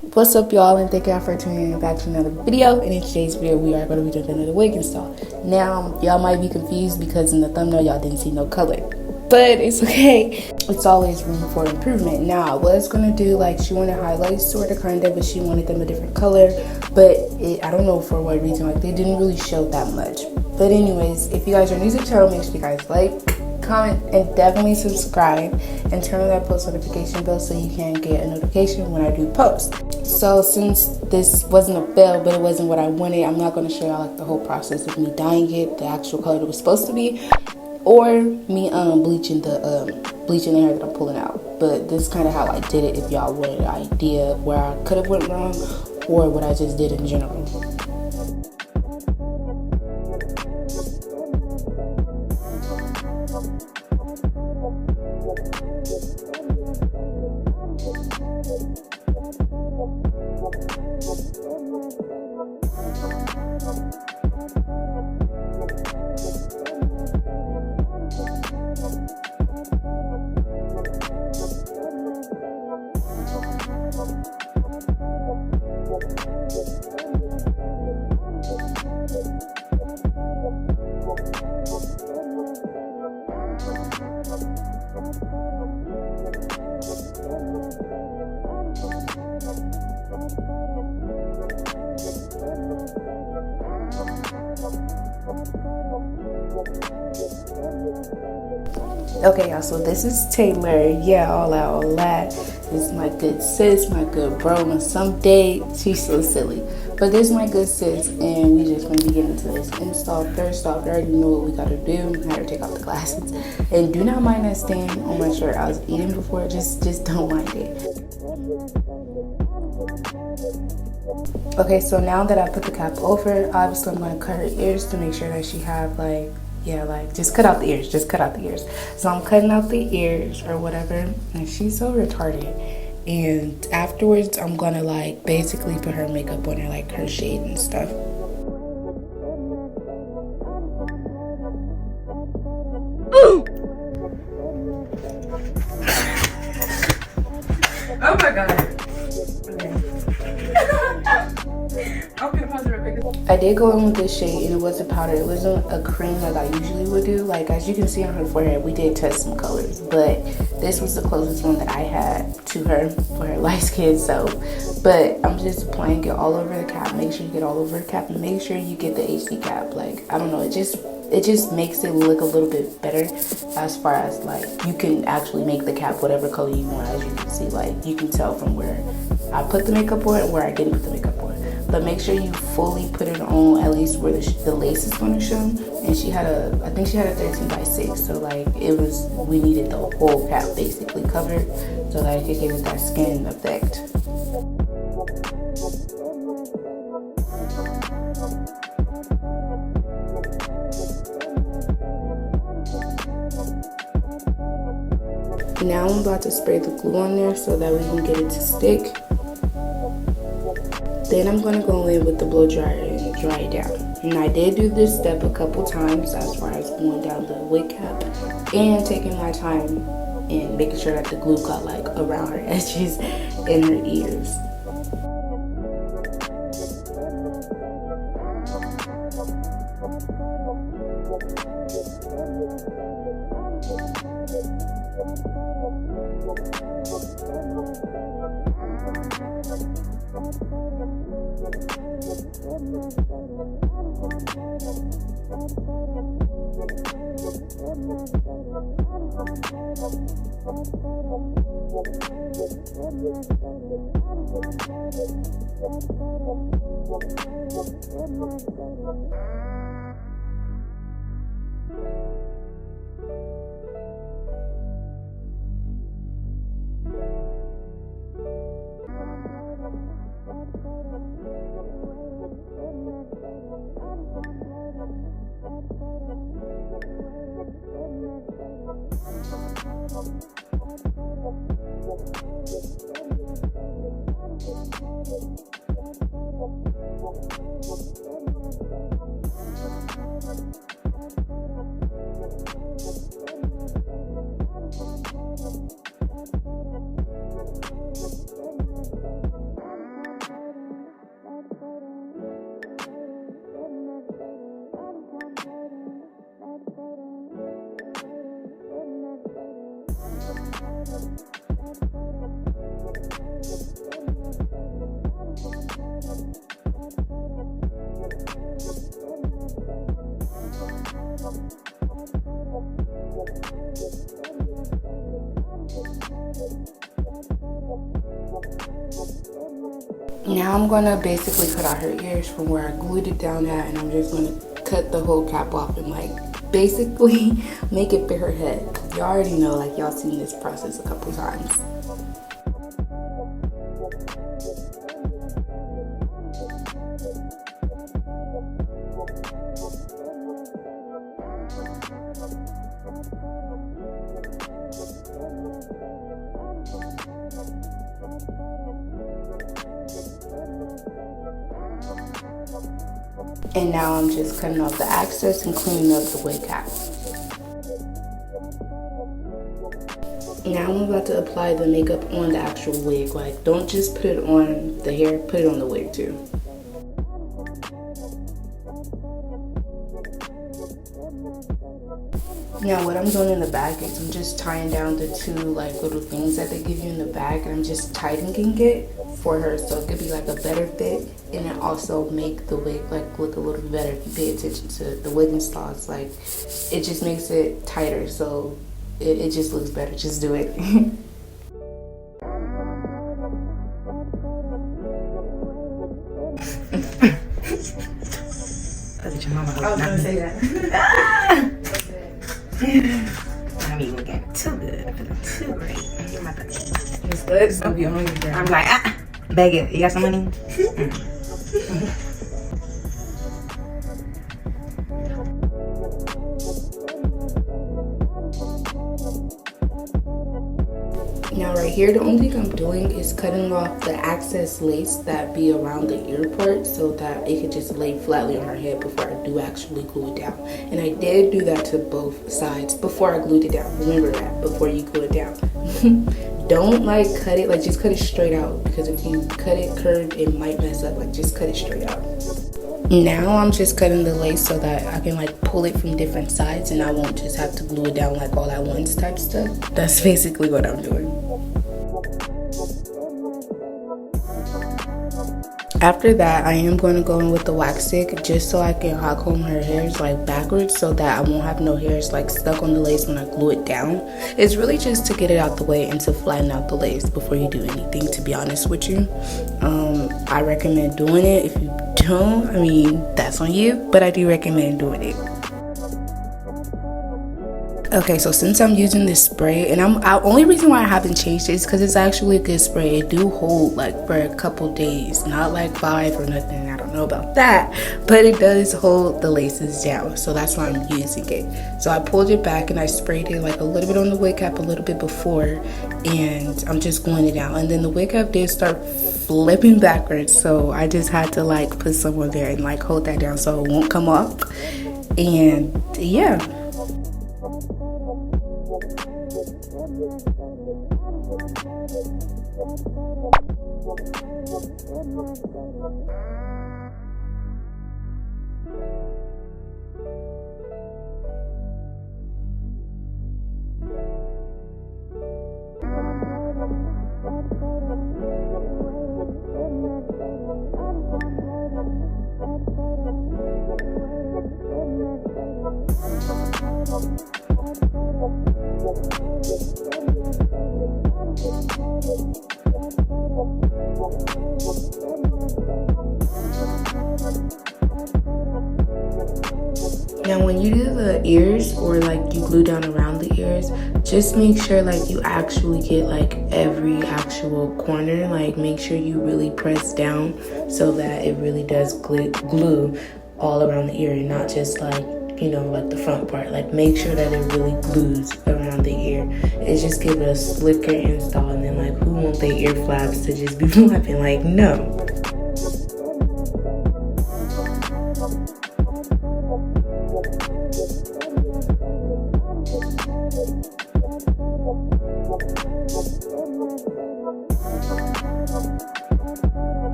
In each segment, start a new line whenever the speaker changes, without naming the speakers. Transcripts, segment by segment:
What's up, y'all, and thank y'all for tuning in back to another video. And in today's video, we are going to be doing another wig install. Now, y'all might be confused because in the thumbnail, y'all didn't see no color. But it's okay. It's always room for improvement. Now, I was going to do, like, she wanted highlights sort of, kind of, but she wanted them a different color. But I don't know for what reason, like, they didn't really show that much. But anyways, if you guys are new to the channel, make sure you guys like, comment, and definitely subscribe, and turn on that post notification bell so you can get a notification when I do post. So since this wasn't a fail, but it wasn't what I wanted, I'm not going to show y'all like the whole process of me dyeing it the actual color it was supposed to be, or me bleaching the hair that I'm pulling out. But this is kind of how I did it if y'all wanted an idea of where I could have went wrong or what I just did in general. Okay, y'all, so this is Taylor. Yeah, all out, all that. This is my good sis, my good bro. And someday, she's so silly. But this is my good sis, and we just going to be getting into this install. First off, I already know what we got to do. I had to take off the glasses. And do not mind that stain on my shirt. I was eating before, just don't mind it. Okay, so now that I put the cap over, obviously I'm going to cut her ears to make sure that she have like, yeah, like just cut out the ears, So I'm cutting out the ears or whatever, and she's so retarded. And afterwards I'm gonna like basically put her makeup on her, like her shade and stuff.
Oh my god.
I did go in with this shade, and it wasn't powder. It wasn't a cream like I usually would do. Like, as you can see on her forehead, we did test some colors, but this was the closest one that I had to her for her light skin. So, but I'm just applying it all over the cap. Make sure you get all over the cap, and make sure you get the HD cap. Like, I don't know, it just makes it look a little bit better as far as like you can actually make the cap whatever color you want. As you can see, like you can tell from where I put the makeup on and where I didn't put the makeup on. But make sure you fully put it on at least where the lace is going to show. And she had I think she had a 13x6, so like we needed the whole cap basically covered so that I could give it that skin effect. Now I'm about to spray the glue on there so that we can get it to stick. Then I'm going to go in with the blow dryer and dry it down. And I did do this step a couple times as far as going down the wig cap and taking my time and making sure that the glue got like around her edges and her ears. Now I'm gonna basically cut out her ears from where I glued it down at, and I'm just gonna cut the whole cap off and like basically make it fit her head. Y'all already know, like y'all seen this process a couple times. And now I'm just cutting off the excess and cleaning up the wig cap. Now I'm about to apply the makeup on the actual wig. Like, don't just put it on the hair, put it on the wig too. Now what I'm doing in the back is I'm just tying down the two like little things that they give you in the back, and I'm just tightening it for her so it could be like a better fit, and then also make the wig like look a little better. If you pay attention to the wig installs, like it just makes it tighter, so it just looks better. Just do it.
I was gonna say that. I mean, looking too good, too great. It's good. It's gonna be on you, girl. I'm like, bag it. You got some money?
Now right here, the only thing I'm doing is cutting off the excess lace that be around the ear part so that it could just lay flatly on her head before I do actually glue it down. And I did do that to both sides before I glued it down. Remember that, before you glue it down. Don't like cut it, like just cut it straight out, because if you cut it curved, it might mess up. Like just cut it straight out. Now I'm just cutting the lace so that I can like pull it from different sides and I won't just have to glue it down like all at once type stuff. That's basically what I'm doing. After that, I am going to go in with the wax stick just so I can hot comb her hairs like backwards so that I won't have no hairs like stuck on the lace when I glue it down. It's really just to get it out the way and to flatten out the lace before you do anything, to be honest with you. I recommend doing it. If you don't, I mean, that's on you, but I do recommend doing it. Okay, so since I'm using this spray, and only reason why I haven't changed it is because it's actually a good spray. It do hold like for a couple days, not like 5 or nothing. I don't know about that, but it does hold the laces down, so that's why I'm using it. So I pulled it back and I sprayed it like a little bit on the wig cap a little bit before, and I'm just gluing it down. And then the wig cap did start flipping backwards, so I just had to like put someone there and like hold that down so it won't come off. And yeah. Now when you do the ears, or like you glue down around the ears, just make sure like you actually get like every actual corner. Like make sure you really press down so that it really does glue all around the ear, and not just like, you know, like the front part. Like make sure that it really glues around the ear. It's just give it a slicker install, and then like who want their ear flaps to just be flapping? Like no.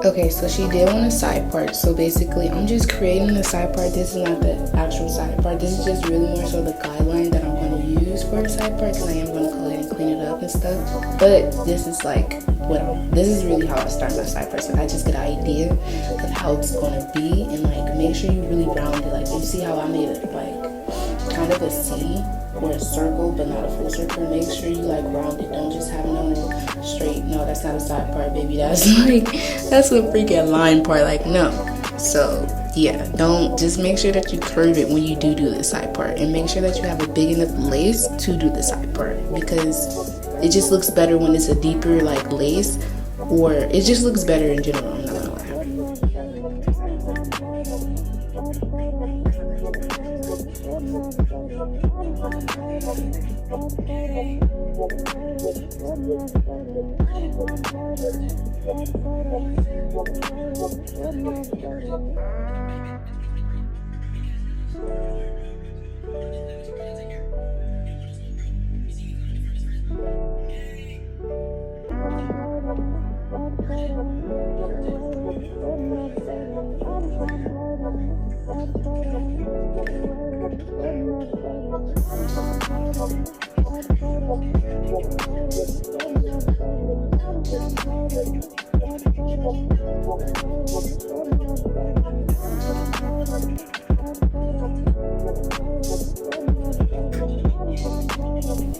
Okay, so she did want a side part, so basically I'm just creating the side part. This is not the actual side part. This is just really more so the guideline that I'm going to use for a side part, because I am going to go ahead and clean it up and stuff. But this is like this is really how I start my side part. So I just get an idea of how it's going to be, and like make sure you really round it. Like you see how I made it like kind of a C or a circle, but not a full circle. Make sure you like round it. Don't just have no straight. No, that's not a side part, baby. That's like, that's a freaking line part. Like, no. So yeah, don't, just make sure that you curve it when you do the side part, and make sure that you have a big enough lace to do the side part, because it just looks better when it's a deeper like lace, or it just looks better in general. I'm not gonna lie.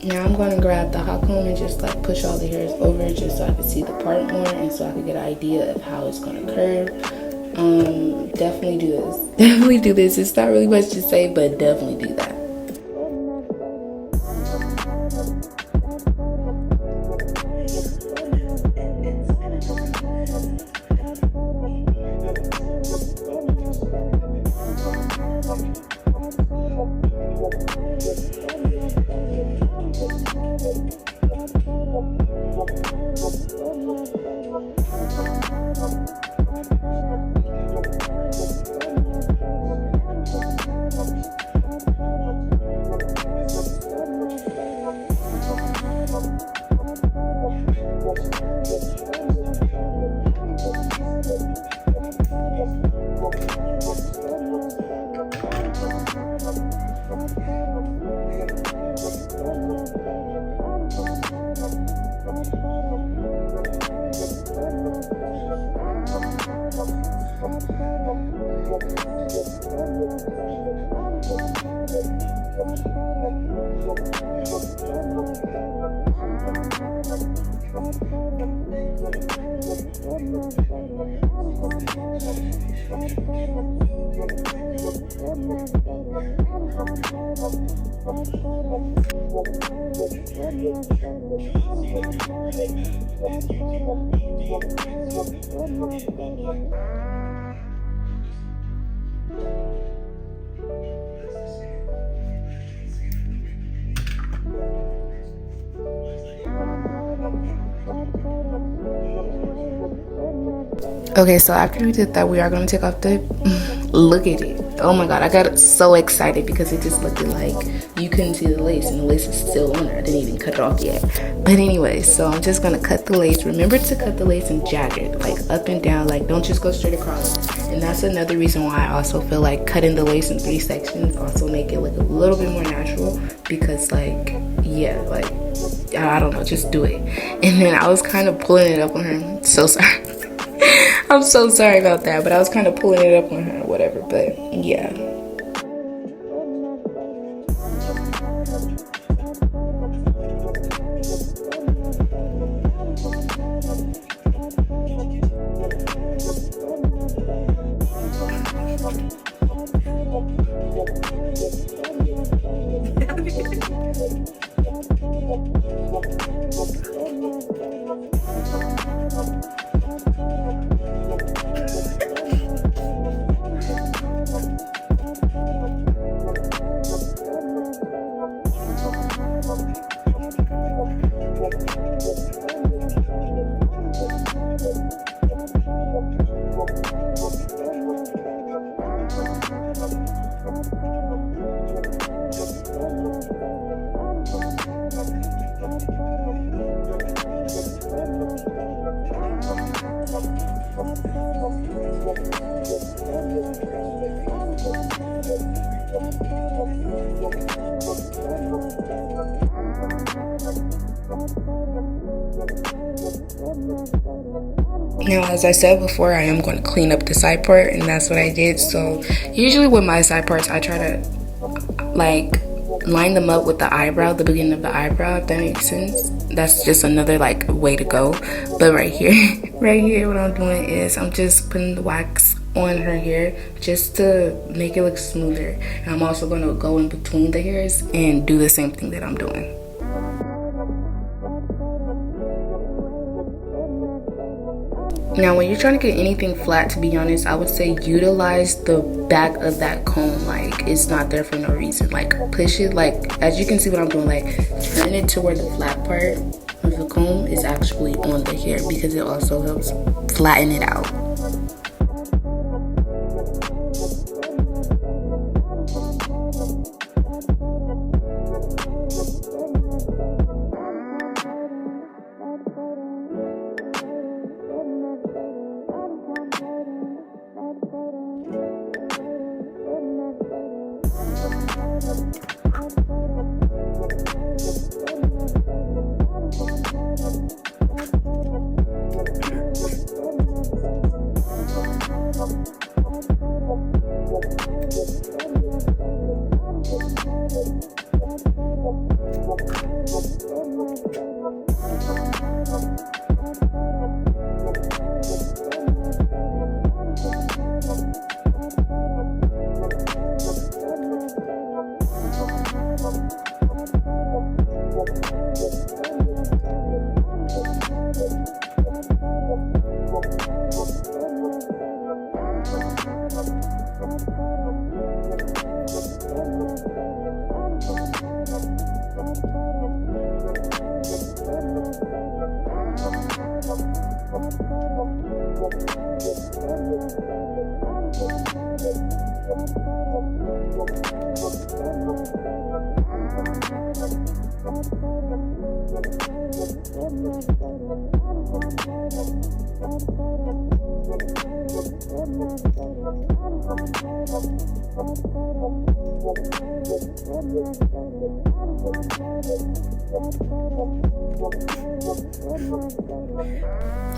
Now I'm going to grab the hot comb and just like push all the hairs over it, just so I can see the part more, and so I can get an idea of how it's going to curve. Definitely do this. Definitely do this. It's not really much to say, but definitely do that. Okay, so after we did that, we are going to take off the look at it. Oh my god, I got so excited because it just looked like you couldn't see the lace, and the lace is still on there. I didn't even cut it off yet. But anyway, so I'm just gonna cut the lace. Remember to cut the lace in jagged, like up and down, like don't just go straight across. And that's another reason why I also feel like cutting the lace in 3 sections also make it look a little bit more natural, because like, yeah, like, I don't know, just do it. And then I was kind of pulling it up on her. So sorry. I'm so sorry about that, but I was kind of pulling it up on her or whatever, but yeah. Now, as I said before, I am going to clean up the side part, and that's what I did. So usually with my side parts, I try to like line them up with the eyebrow, the beginning of the eyebrow, if that makes sense. That's just another like way to go. But right here, what I'm doing is I'm just putting the wax on her hair just to make it look smoother. And I'm also going to go in between the hairs and do the same thing that I'm doing. Now, when you're trying to get anything flat, to be honest, I would say utilize the back of that comb. Like, it's not there for no reason. Like, push it, like, as you can see what I'm doing, like, turn it to where the flat part of the comb is actually on the hair, because it also helps flatten it out.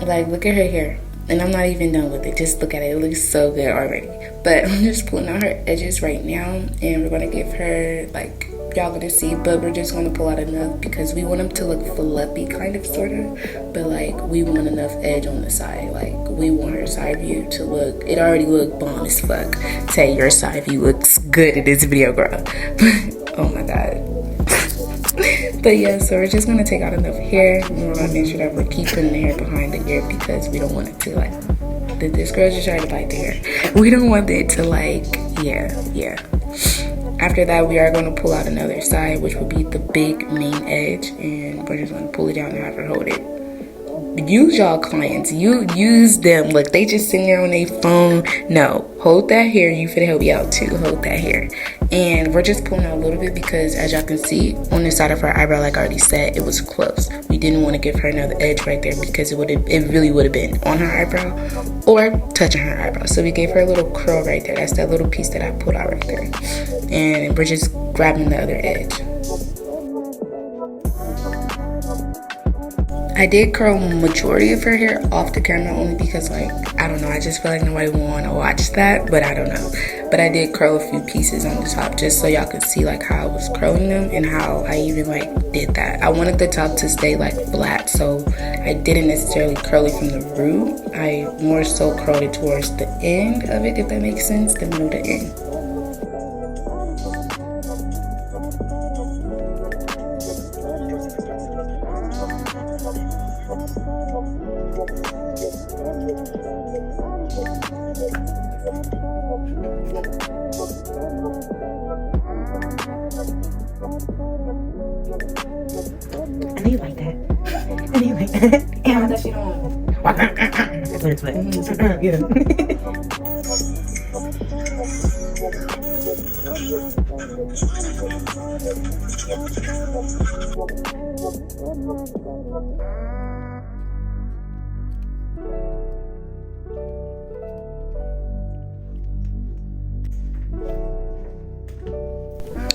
Like, look at her hair, and I'm not even done with it. Just look at it. It looks so good already. But I'm just pulling out her edges right now, and we're gonna give her, like, y'all gonna see, but we're just gonna pull out enough because we want them to look fluffy, kind of, sort of, but like we want enough edge on the side. Like, we want her side view to look, it already looked bomb as fuck. Say your side view looks good in this video, girl. Oh my god. But yeah, so we're just gonna take out enough hair, and we're gonna make sure that we're keeping the hair behind the ear because we don't want it to, like, this girl just tried to bite the hair. We don't want it to, like, yeah. After that, we are going to pull out another side, which will be the big main edge, and we're just going to pull it down and have her hold it. use y'all clients. You use them. Look, they just sitting there on their phone. No, hold that hair. You finna help me out too. Hold that hair. And we're just pulling out a little bit because, as y'all can see, on the side of her eyebrow, like I already said, it was close. We didn't want to give her another edge right there because it really would have been on her eyebrow or touching her eyebrow. So we gave her a little curl right there. That's that little piece that I pulled out right there. And we're just grabbing the other edge. I did curl majority of her hair off the camera only because, like, I don't know, I just feel like nobody would want to watch that, but I don't know. But I did curl a few pieces on the top just so y'all could see like how I was curling them and how I even like did that. I wanted the top to stay like flat, so I didn't necessarily curl it from the root. I more so curled it towards the end of it, if that makes sense, the middle to end.
I know you like that. I know you like that. And I thought she don't. That's what it's like. Yeah.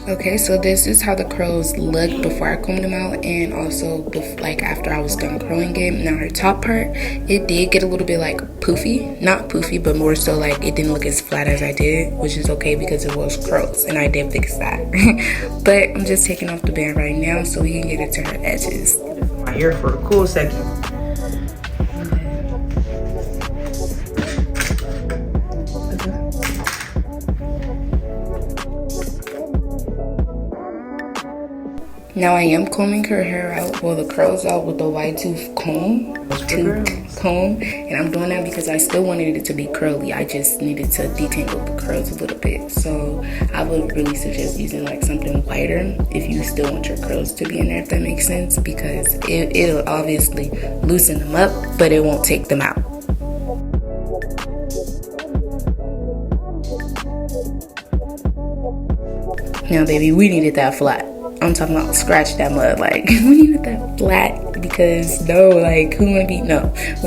Okay, so this is how the curls looked before I combed them out, and also like after I was done curling it. Now her top part, it did get a little bit like poofy, not poofy, but more so like it didn't look as flat as I did, which is okay because it was curls and I did fix that. But I'm just taking off the band right now so we can get it to her edges.
My hair for a cool second.
Now I am combing her hair out, well, the curls out with the wide tooth comb, and I'm doing that because I still wanted it to be curly. I just needed to detangle the curls a little bit. So I would really suggest using like something lighter if you still want your curls to be in there, if that makes sense, because it'll obviously loosen them up, but it won't take them out. Now, baby, we needed that flat. I'm talking about scratch that mud, like we needed that flat because we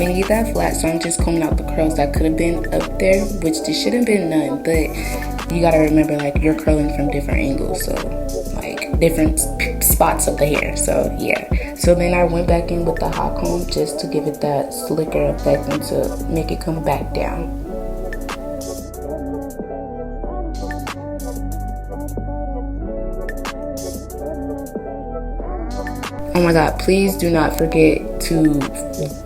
need that flat. So I'm just combing out the curls that could have been up there, which there shouldn't been none, but you gotta remember like you're curling from different angles, so like different spots of the hair. So yeah, so then I went back in with the hot comb just to give it that slicker effect and to make it come back down. Oh my god, please do not forget to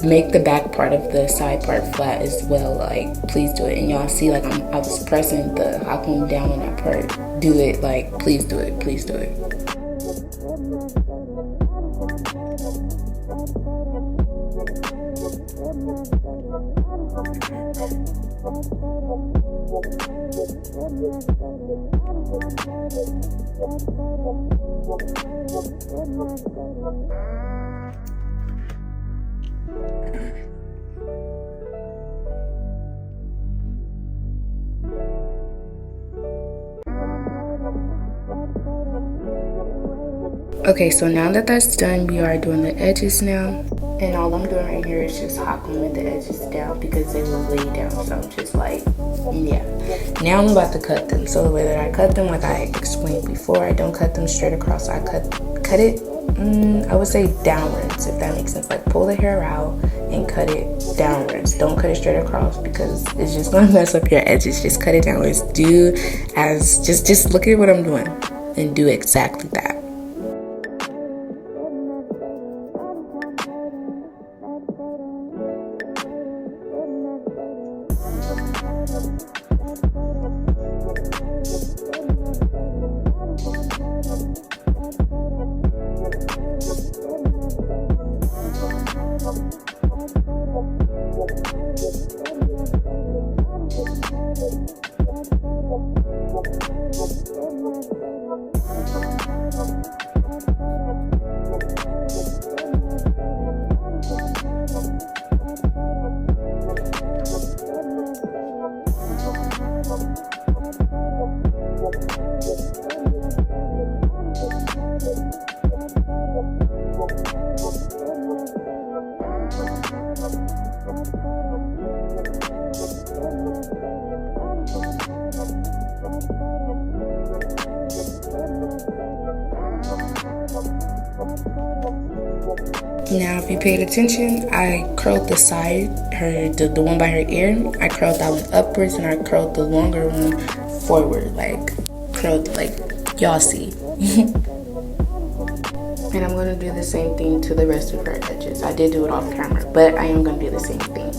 make the back part of the side part flat as well. Like, please do it. And y'all see, like, I was pressing the hot comb down on that part. Do it, like, please do it. Please do it. Okay, so now that that's done, we are doing the edges now. And all I'm doing right here is just hot combing the edges down because they were way down. So I'm just like, yeah. Now I'm about to cut them. So the way that I cut them, like I explained before, I don't cut them straight across. I cut it, I would say downwards, if that makes sense. Like pull the hair out and cut it downwards. Don't cut it straight across because it's just gonna mess up your edges. Just cut it downwards. Just look at what I'm doing and do exactly that. Now, if you paid attention, I curled the side, the one by her ear. I curled that one upwards, and I curled the longer one forward, like curled, like y'all see. And I'm gonna do the same thing to the rest of her edges. I did do it off camera, but I am gonna do the same thing.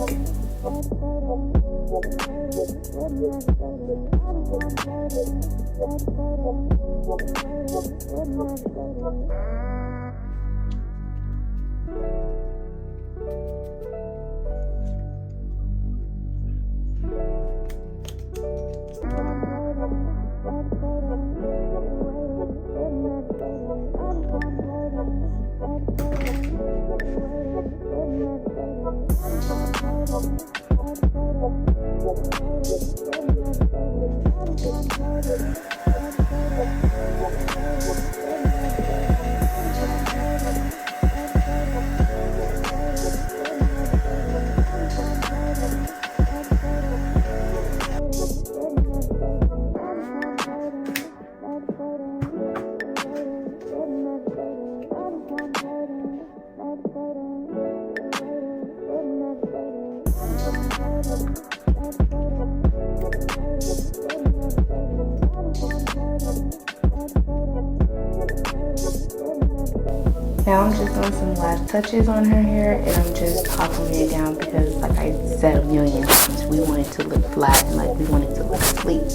Now I'm just doing some last touches on her hair, and I'm just popping it down because, like I said a million times, we want it to look flat and like we want it to look sleek.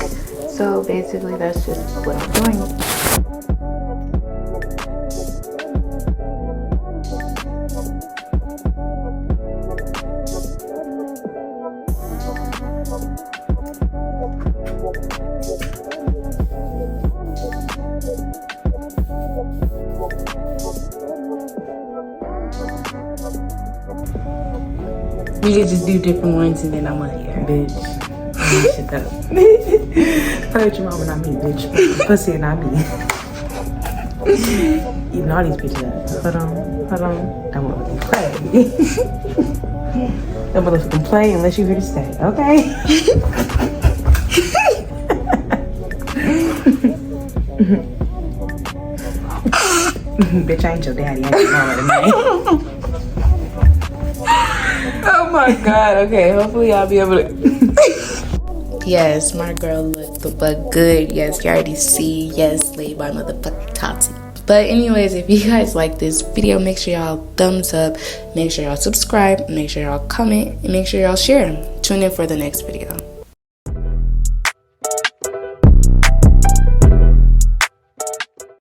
So basically that's just what I'm doing.
We could just do different ones and then I'm like, yeah, bitch. Shut up. Heard your mama, not me, bitch. Pussy, not me. Eating all these bitches up. Hold on. That motherfucking play. That motherfucking play unless you're here to stay, okay? Bitch, I ain't your daddy. I ain't your mama tonight.
Oh my god, okay, hopefully I'll be able to. Yes, my girl looked the fuck good. Yes, you already see. Yes, laid by motherfucking Tati. But anyways, if you guys like this video, make sure y'all thumbs up, make sure y'all subscribe, make sure y'all comment, and make sure y'all share. Tune in for the next video.